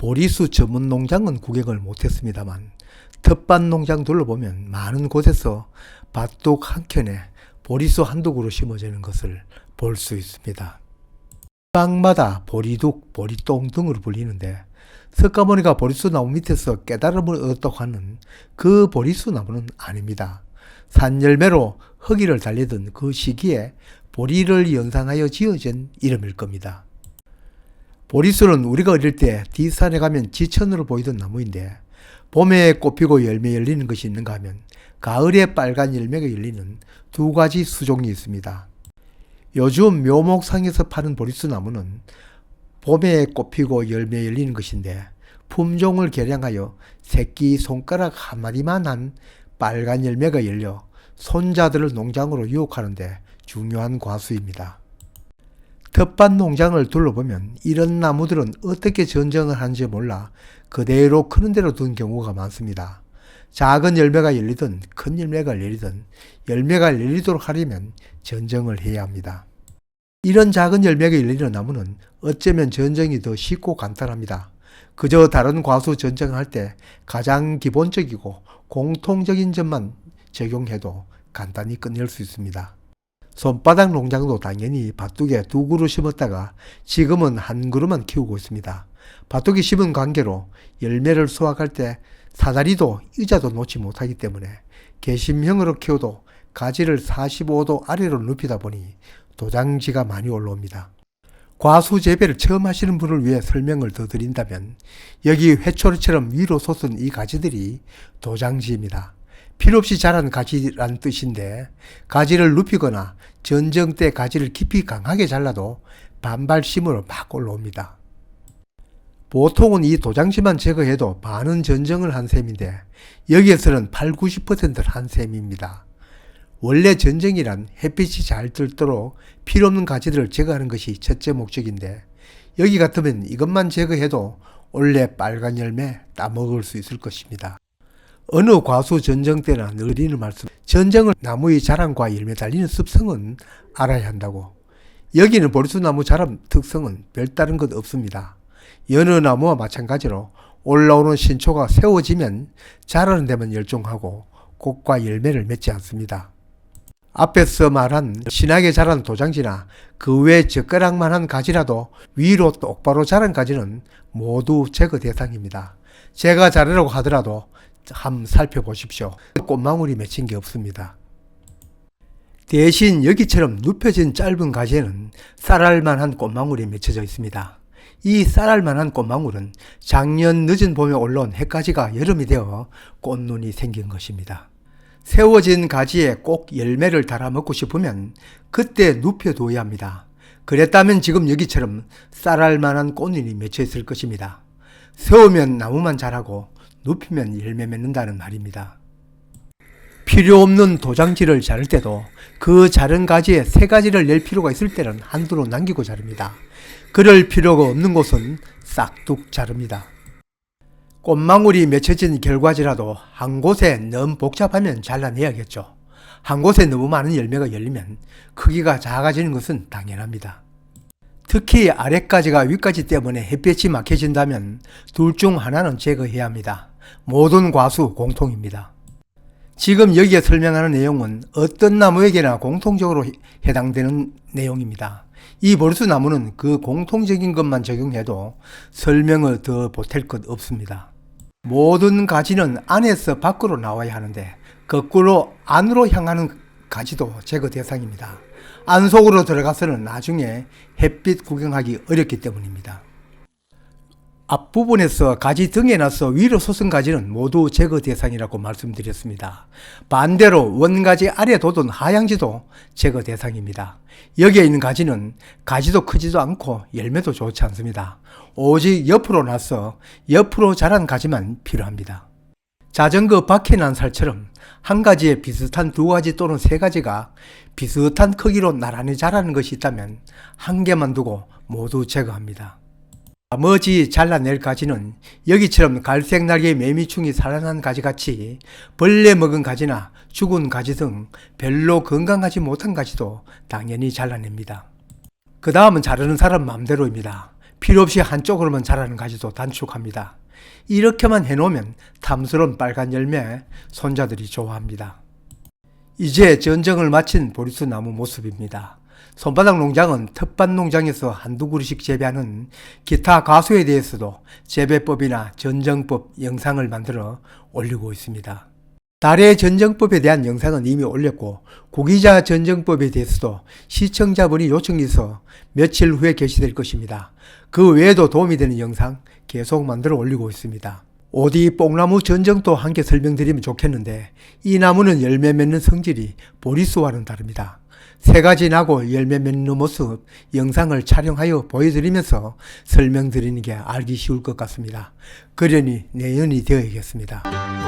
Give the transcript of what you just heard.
보리수 전문 농장은 구경을 못했습니다만 텃밭 농장 둘러보면 많은 곳에서 밭둑 한 켠에 보리수 한두 그루 심어지는 것을 볼 수 있습니다. 지방마다 보리둑, 보리똥 등으로 불리는데 석가모니가 보리수 나무 밑에서 깨달음을 얻었다고 하는 그 보리수 나무는 아닙니다. 산열매로 허기를 달리던 그 시기에 보리를 연상하여 지어진 이름일 겁니다. 보리수는 우리가 어릴 때 뒷산에 가면 지천으로 보이던 나무인데 봄에 꽃피고 열매 열리는 것이 있는가 하면 가을에 빨간 열매가 열리는 두 가지 수종이 있습니다. 요즘 묘목상에서 파는 보리수 나무는 봄에 꽃피고 열매 열리는 것인데 품종을 개량하여 새끼 손가락 한 마리만 한 빨간 열매가 열려 손자들을 농장으로 유혹하는데 중요한 과수입니다. 텃밭 농장을 둘러보면 이런 나무들은 어떻게 전정을 하는지 몰라 그대로 크는 대로 둔 경우가 많습니다. 작은 열매가 열리든 큰 열매가 열리든 열매가 열리도록 하려면 전정을 해야 합니다. 이런 작은 열매가 열리는 나무는 어쩌면 전정이 더 쉽고 간단합니다. 그저 다른 과수 전정할 때 가장 기본적이고 공통적인 점만 적용해도 간단히 끝낼 수 있습니다. 손바닥 농장도 당연히 밭둑에 두 그루 심었다가 지금은 한 그루만 키우고 있습니다. 밭둑이 심은 관계로 열매를 수확할 때 사다리도 의자도 놓지 못하기 때문에 개심형으로 키워도 가지를 45도 아래로 눕히다 보니 도장지가 많이 올라옵니다. 과수 재배를 처음 하시는 분을 위해 설명을 더 드린다면 여기 회초리처럼 위로 솟은 이 가지들이 도장지입니다. 필요없이 자란 가지란 뜻인데 가지를 눕히거나 전정 때 가지를 깊이 강하게 잘라도 반발심으로 막 올라옵니다. 보통은 이 도장지만 제거해도 반은 전정을 한 셈인데 여기에서는 80~90%를 한 셈입니다. 원래 전정이란 햇빛이 잘 들도록 필요없는 가지들을 제거하는 것이 첫째 목적인데 여기 같으면 이것만 제거해도 원래 빨간 열매 따먹을 수 있을 것입니다. 어느 과수 전정 때나 늘 드리는 말씀, 전정을 나무의 자란과 열매 달리는 습성은 알아야 한다고. 여기는 보리수나무 자란 특성은 별다른 것 없습니다. 여느 나무와 마찬가지로 올라오는 신초가 세워지면 자라는 데만 열중하고 꽃과 열매를 맺지 않습니다. 앞에서 말한 진하게 자란 도장지나 그 외 젓가락만한 가지라도 위로 똑바로 자란 가지는 모두 제거 대상입니다. 제가 자르려고 하더라도 한번 살펴보십시오. 꽃망울이 맺힌 게 없습니다. 대신 여기처럼 눕혀진 짧은 가지에는 쌀알만한 꽃망울이 맺혀져 있습니다. 이 쌀알만한 꽃망울은 작년 늦은 봄에 올라온 해가지가 여름이 되어 꽃눈이 생긴 것입니다. 세워진 가지에 꼭 열매를 달아 먹고 싶으면 그때 눕혀둬야 합니다. 그랬다면 지금 여기처럼 쌀알만한 꽃눈이 맺혀 있을 것입니다. 세우면 나무만 자라고 눕히면 열매 맺는다는 말입니다. 필요 없는 도장지를 자를 때도 그 자른 가지에 새 가지를 낼 필요가 있을 때는 한두로 남기고 자릅니다. 그럴 필요가 없는 곳은 싹둑 자릅니다. 꽃망울이 맺혀진 결과지라도 한 곳에 너무 복잡하면 잘라내야겠죠. 한 곳에 너무 많은 열매가 열리면 크기가 작아지는 것은 당연합니다. 특히 아래가지가 윗가지 때문에 햇볕이 막혀진다면 둘 중 하나는 제거해야 합니다. 모든 과수 공통입니다. 지금 여기에 설명하는 내용은 어떤 나무에게나 공통적으로 해당되는 내용입니다. 이 보리수 나무는 그 공통적인 것만 적용해도 설명을 더 보탤 것 없습니다. 모든 가지는 안에서 밖으로 나와야 하는데 거꾸로 안으로 향하는 가지도 제거 대상입니다. 안속으로 들어가서는 나중에 햇빛 구경하기 어렵기 때문입니다. 앞부분에서 가지 등에 나서 위로 솟은 가지는 모두 제거 대상이라고 말씀드렸습니다. 반대로 원가지 아래 돋은 하양지도 제거 대상입니다. 여기에 있는 가지는 가지도 크지도 않고 열매도 좋지 않습니다. 오직 옆으로 나서 옆으로 자란 가지만 필요합니다. 자전거 바퀴 난 살처럼 한 가지에 비슷한 두 가지 또는 세 가지가 비슷한 크기로 나란히 자라는 것이 있다면 한 개만 두고 모두 제거합니다. 나머지 잘라낼 가지는 여기처럼 갈색 날개의 매미충이 살아난 가지같이 벌레 먹은 가지나 죽은 가지 등 별로 건강하지 못한 가지도 당연히 잘라냅니다. 그 다음은 자르는 사람 마음대로입니다. 필요없이 한쪽으로만 자라는 가지도 단축합니다. 이렇게만 해놓으면 탐스러운 빨간 열매 손자들이 좋아합니다. 이제 전정을 마친 보리수 나무 모습입니다. 손바닥 농장은 텃밭 농장에서 한두 그루씩 재배하는 기타 가수에 대해서도 재배법이나 전정법 영상을 만들어 올리고 있습니다. 달의 전정법에 대한 영상은 이미 올렸고 구기자 전정법에 대해서도 시청자분이 요청이 있어 며칠 후에 게시될 것입니다. 그 외에도 도움이 되는 영상 계속 만들어 올리고 있습니다. 오디 뽕나무 전정도 함께 설명드리면 좋겠는데 이 나무는 열매 맺는 성질이 보리수와는 다릅니다. 세 가지 나고 열매 맺는 모습 영상을 촬영하여 보여드리면서 설명드리는 게 알기 쉬울 것 같습니다. 그러니 내연이 되어야겠습니다.